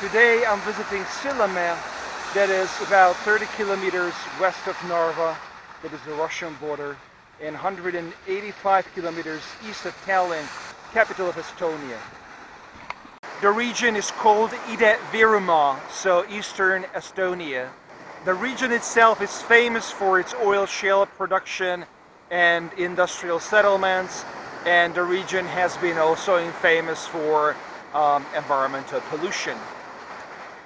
Today I'm visiting Sillamäe, that is about 30 kilometers west of Narva, that is the Russian border, and 185 kilometers east of Tallinn, capital of Estonia. The region is called Ida-Virumaa, so Eastern Estonia. The region itself is famous for its oil shale production and industrial settlements, and the region has been also famous for environmental pollution.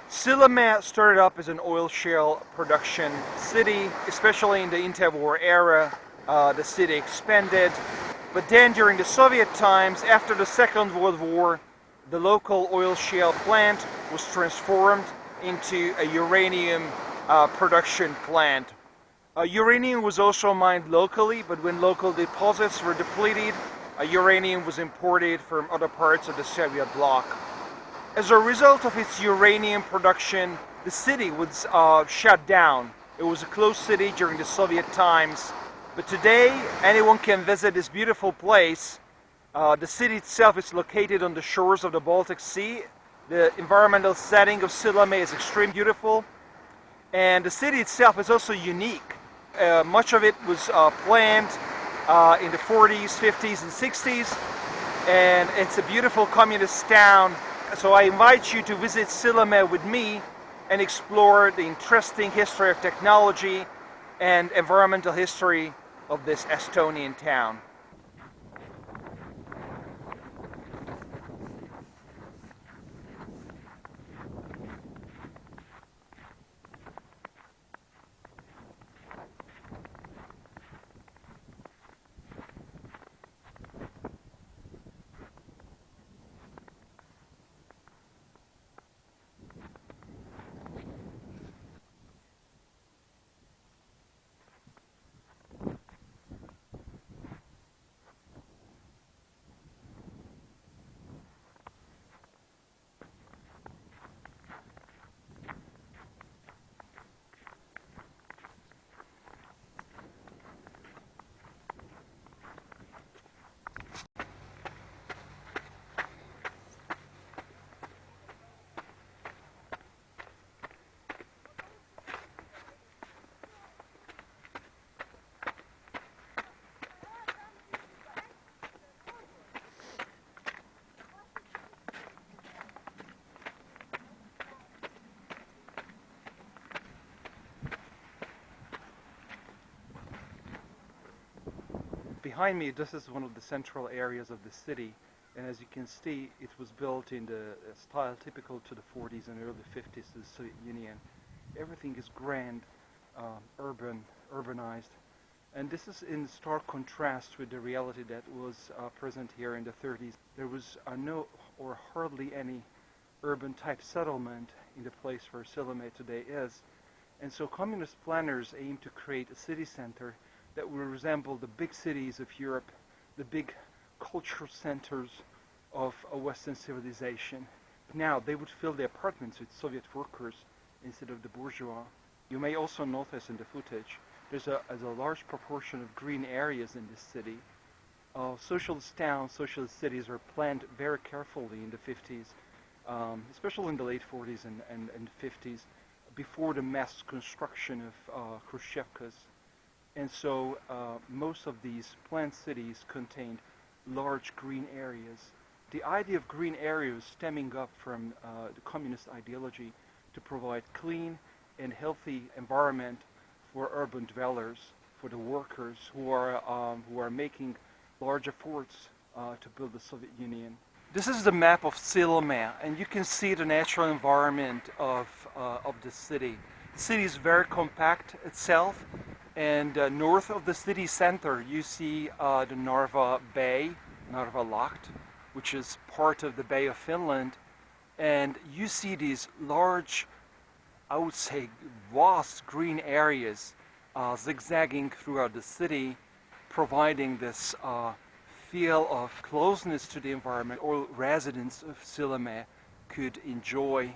Sillamäe started up as an oil shale production city, especially in the interwar era. The city expanded, but then during the Soviet times, after the Second World War, the local oil shale plant was transformed into a uranium production plant. Uranium was also mined locally, but when local deposits were depleted, uranium was imported from other parts of the Soviet bloc. As a result of its uranium production, the city was shut down. It was a closed city during the Soviet times, but today anyone can visit this beautiful place. The city itself is located on the shores of the Baltic Sea. The environmental setting of Sillamäe is extremely beautiful, and the city itself is also unique. Much of it was planned in the 40s, 50s, and 60s, and it's a beautiful communist town. So I invite you to visit Sillamäe with me and explore the interesting history of technology and environmental history of this Estonian town. Behind me, this is one of the central areas of the city, and as you can see, it was built in the style typical to the 40s and early 50s of the Soviet Union. Everything is grand, urbanized, and this is in stark contrast with the reality that was present here in the 30s. There was no or hardly any urban type settlement in the place where Sillamäe today is, and so communist planners aimed to create a city center that will resemble the big cities of Europe, the big cultural centers of a Western civilization. Now they would fill the apartments with Soviet workers instead of the bourgeois. You may also notice in the footage there's a large proportion of green areas in this city. Socialist towns, socialist cities were planned very carefully in the 50s, especially in the late 40s and 50s, before the mass construction of Khrushchevkas. And so most of these planned cities contained large green areas. The idea of green areas stemming up from the communist ideology to provide clean and healthy environment for urban dwellers, for the workers who are making large efforts to build the Soviet Union. This is the map of Sillamäe, and you can see the natural environment of the city. The city is very compact itself. And north of the city center, you see the Narva Bay, Narva Locht, which is part of the Bay of Finland. And you see these large, I would say, vast green areas zigzagging throughout the city, providing this feel of closeness to the environment all residents of Sillamäe could enjoy